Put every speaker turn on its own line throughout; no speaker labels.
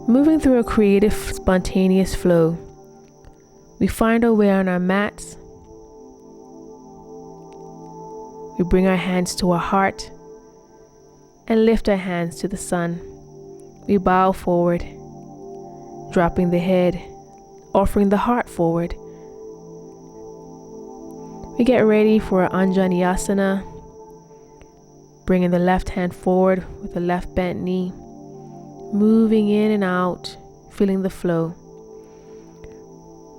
Moving through a creative, spontaneous flow, we find our way on our mats. We bring our hands to our heart and lift our hands to the sun. We bow forward, dropping the head, offering the heart forward. We get ready for our Anjaneyasana, bringing the left hand forward with the left bent knee, moving in and out, feeling the flow.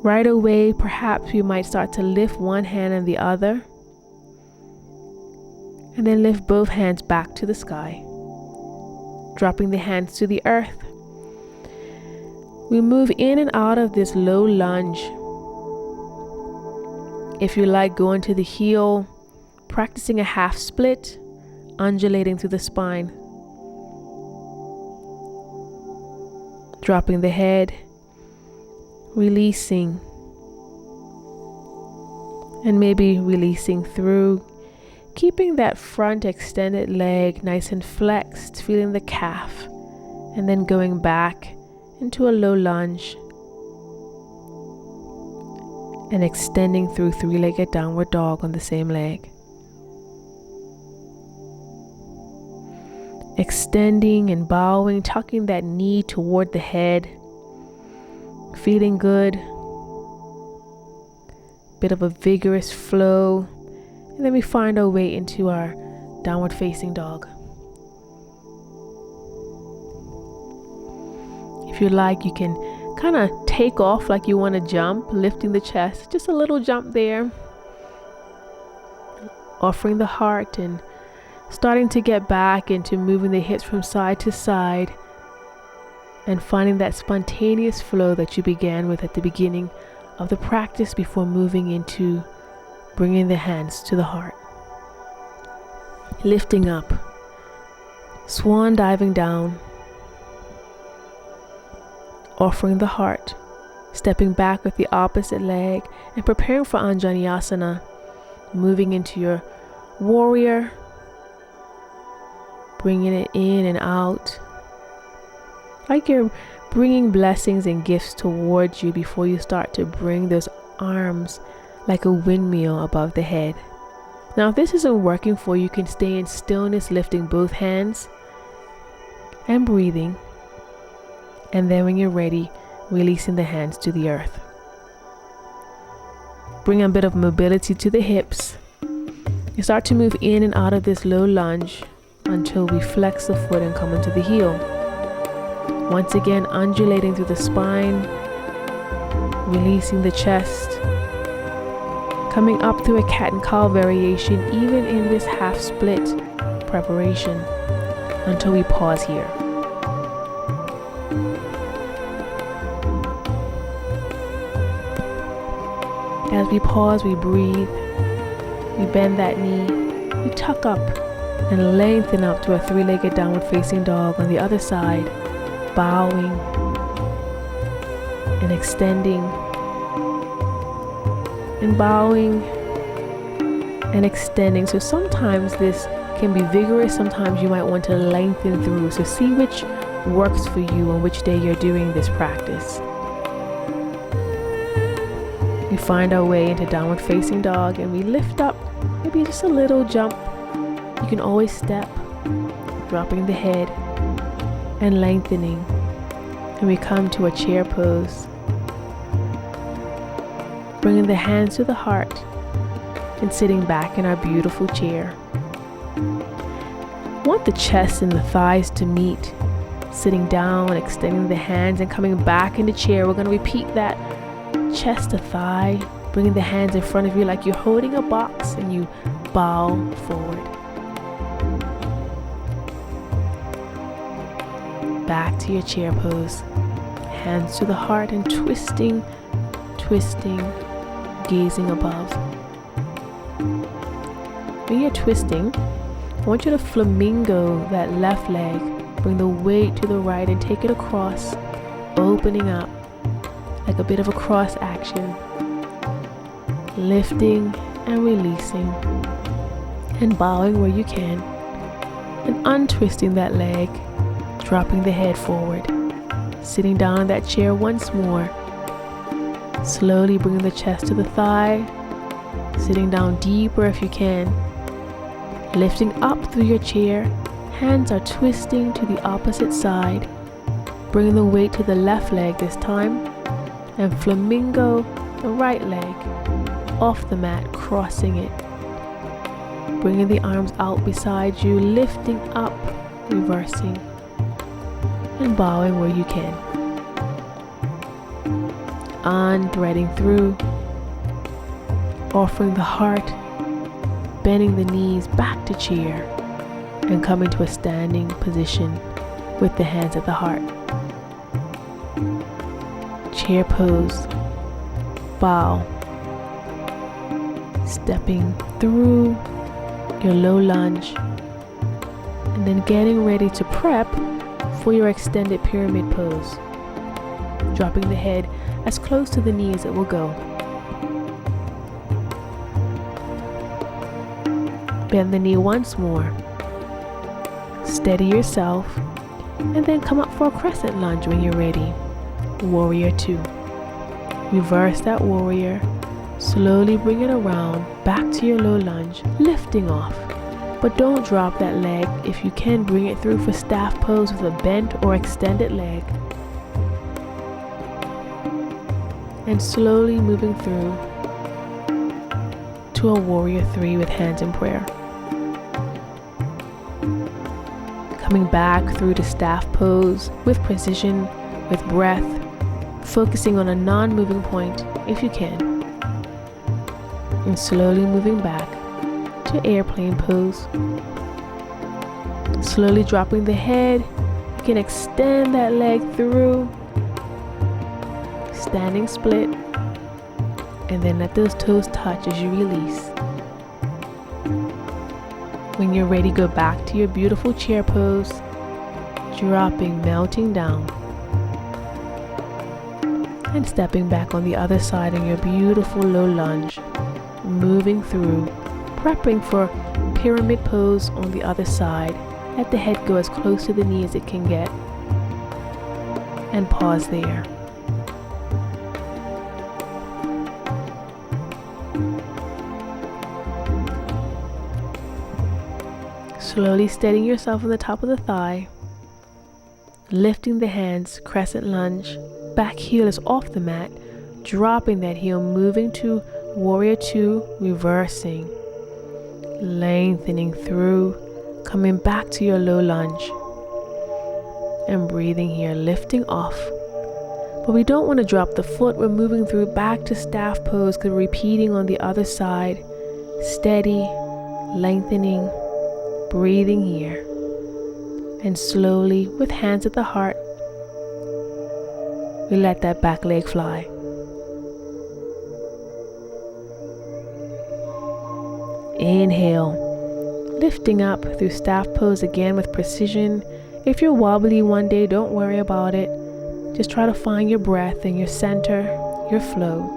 Right away, perhaps we might start to lift one hand and the other, and then lift both hands back to the sky, dropping the hands to the earth. We move in and out of this low lunge. If you like, go into the heel, practicing a half split, undulating through the spine, dropping the head, releasing, and maybe releasing through, keeping that front extended leg nice and flexed, feeling the calf, and then going back into a low lunge and extending through three-legged downward dog on the same leg. Extending and bowing, tucking that knee toward the head, feeling good. Bit of a vigorous flow. And then we find our way into our downward facing dog. If you like, you can kind of take off like you want to jump, lifting the chest, just a little jump there, offering the heart and starting to get back into moving the hips from side to side and finding that spontaneous flow that you began with at the beginning of the practice before moving into bringing the hands to the heart. Lifting up, swan diving down, offering the heart, stepping back with the opposite leg and preparing for Anjaneyasana, moving into your warrior, bringing it in and out, like you're bringing blessings and gifts towards you before you start to bring those arms like a windmill above the head. Now, if this isn't working for you, you can stay in stillness, lifting both hands and breathing. And then when you're ready, releasing the hands to the earth. Bring a bit of mobility to the hips. You start to move in and out of this low lunge until we flex the foot and come into the heel. Once again, undulating through the spine, releasing the chest, coming up through a cat and cow variation, even in this half split preparation, until we pause here. As we pause, we breathe, we bend that knee, we tuck up and lengthen up to a three-legged downward facing dog on the other side, bowing and extending and bowing and extending. So sometimes this can be vigorous, sometimes you might want to lengthen through. So see which works for you on which day you're doing this practice. We find our way into downward facing dog and we lift up, maybe just a little jump. You can always step, dropping the head and lengthening. And we come to a chair pose, bringing the hands to the heart and sitting back in our beautiful chair. Want the chest and the thighs to meet, sitting down, extending the hands and coming back in the chair. We're going to repeat that chest to thigh, bringing the hands in front of you like you're holding a box and you bow forward. Back to your chair pose, hands to the heart and twisting, gazing above. When you're twisting, I want you to flamingo that left leg, bring the weight to the right and take it across, opening up like a bit of a cross action, lifting and releasing and bowing where you can and untwisting that leg, dropping the head forward, Sitting down in that chair once more. Slowly bringing the chest to the thigh. Sitting down deeper if you can. Lifting up through your chair. Hands are twisting to the opposite side. Bringing the weight to the left leg this time. And flamingo the right leg off the mat, crossing it. Bringing the arms out beside you, lifting up, reversing, and bowing where you can. Unthreading through, offering the heart, bending the knees back to chair, and coming to a standing position with the hands at the heart. Chair pose, bow, stepping through your low lunge, and then getting ready to prep for your extended pyramid pose. Dropping the head as close to the knee as it will go. Bend the knee once more. Steady yourself, and then come up for a crescent lunge when you're ready. Warrior 2. Reverse that warrior. Slowly bring it around back to your low lunge, lifting off. But don't drop that leg. If you can, bring it through for staff pose with a bent or extended leg. And slowly moving through to a warrior 3 with hands in prayer. Coming back through to staff pose with precision, with breath, focusing on a non-moving point if you can. And slowly moving back to airplane pose. Slowly dropping the head. You can extend that leg through. Standing split. And then let those toes touch as you release. When you're ready, go back to your beautiful chair pose. Dropping, melting down. And stepping back on the other side in your beautiful low lunge. Moving through, prepping for pyramid pose on the other side. Let the head go as close to the knee as it can get. And pause there. Slowly steadying yourself on the top of the thigh. Lifting the hands, crescent lunge. Back heel is off the mat. Dropping that heel, moving to warrior 2, reversing. Lengthening through, coming back to your low lunge. And breathing here, lifting off. But we don't want to drop the foot. We're moving through back to staff pose because we're repeating on the other side. Steady, lengthening, breathing here. And slowly, with hands at the heart, we let that back leg fly. Inhale, lifting up through staff pose again with precision. If you're wobbly one day, don't worry about it. Just try to find your breath and your center, your flow.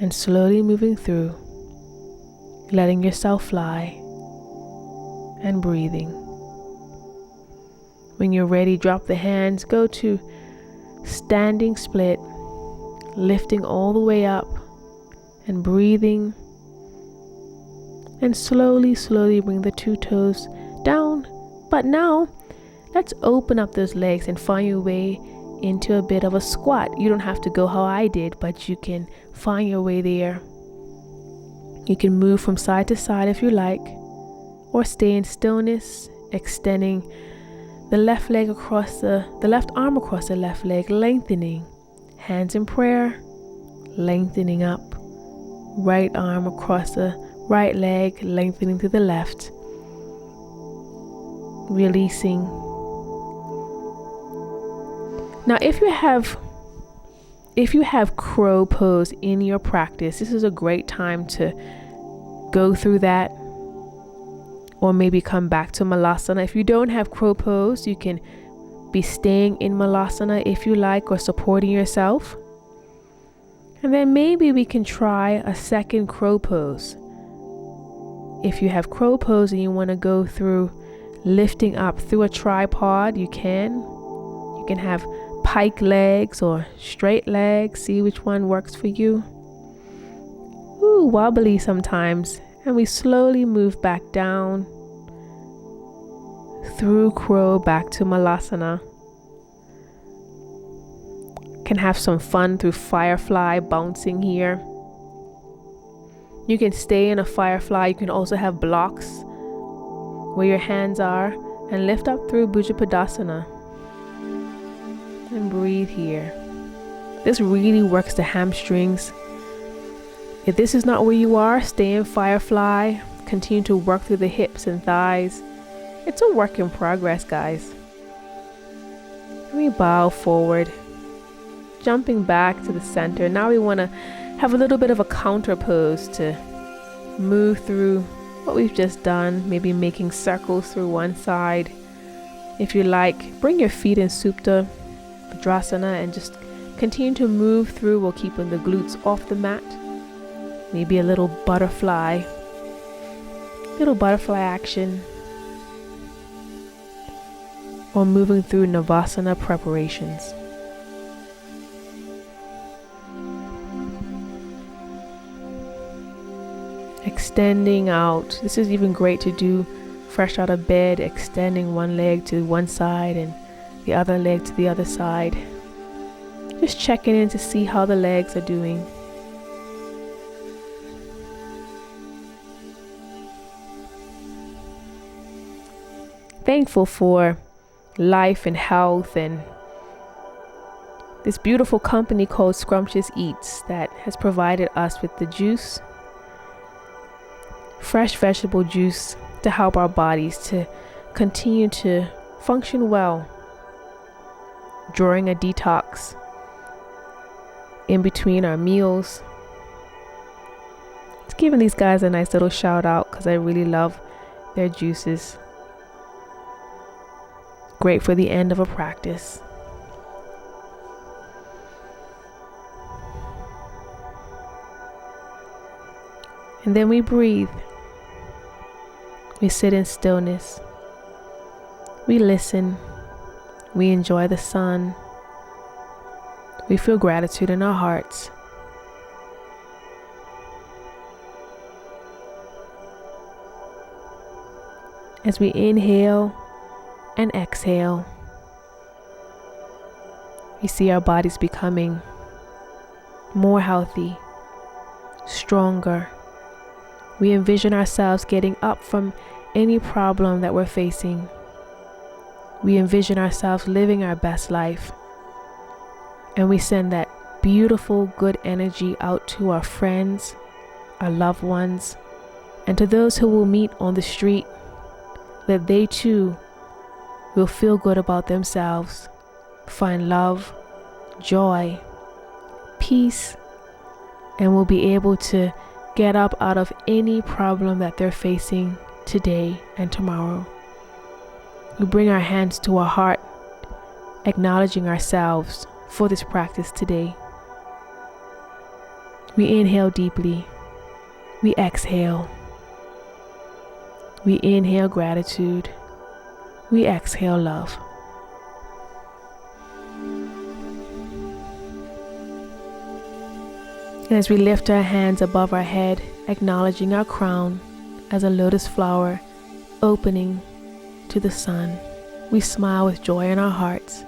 And slowly moving through, letting yourself fly and breathing. When you're ready, drop the hands, go to standing split, lifting all the way up and breathing. And slowly, slowly bring the two toes down. But now, let's open up those legs and find your way into a bit of a squat. You don't have to go how I did, but you can find your way there. You can move from side to side if you like, or stay in stillness, extending the left leg across the left arm across the left leg, lengthening. Hands in prayer, lengthening up. Right arm across the right leg, lengthening to the left. Releasing. Now, if you have crow pose in your practice, this is a great time to go through that, or maybe come back to malasana. If you don't have crow pose, you can be staying in malasana if you like, or supporting yourself. And then maybe we can try a second crow pose. If you have crow pose and you want to go through lifting up through a tripod, you can can have pike legs or straight legs. See which one works for you. Ooh, wobbly sometimes. And we slowly move back down through crow back to malasana. Can have some fun through firefly bouncing here. You can stay in a firefly. You can also have blocks where your hands are and lift up through Bhujapadasana and breathe here. This really works the hamstrings. If this is not where you are, stay in firefly. Continue to work through the hips and thighs. It's a work in progress, guys. We bow forward, jumping back to the center. Now we want to have a little bit of a counter pose to move through what we've just done, maybe making circles through one side. If you like, bring your feet in Supta Vajrasana and just continue to move through while keeping the glutes off the mat. Maybe a little butterfly action, or moving through Navasana preparations. Extending out. This is even great to do fresh out of bed, extending one leg to one side and the other leg to the other side. Just checking in to see how the legs are doing. Thankful for life and health and this beautiful company called Scrumptious Eats that has provided us with the juice, fresh vegetable juice, to help our bodies to continue to function well during a detox, in between our meals. It's giving these guys a nice little shout out because I really love their juices. Great for the end of a practice. And then we breathe. We sit in stillness. We listen. We enjoy the sun. We feel gratitude in our hearts. As we inhale and exhale, we see our bodies becoming more healthy, stronger. We envision ourselves getting up from any problem that we're facing. We envision ourselves living our best life. And we send that beautiful, good energy out to our friends, our loved ones, and to those who will meet on the street, that they too will feel good about themselves, find love, joy, peace, and will be able to get up out of any problem that they're facing today and tomorrow. We bring our hands to our heart, acknowledging ourselves for this practice today. We inhale deeply. We exhale. We inhale gratitude. We exhale love. And as we lift our hands above our head, acknowledging our crown as a lotus flower opening to the sun, we smile with joy in our hearts.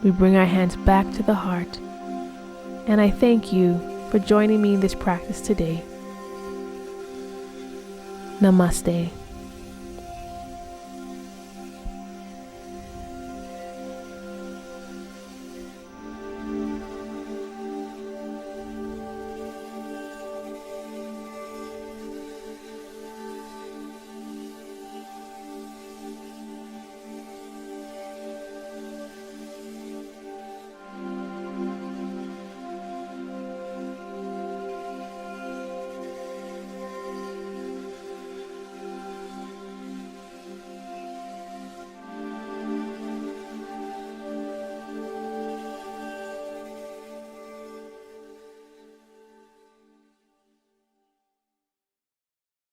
We bring our hands back to the heart. And I thank you for joining me in this practice today. Namaste.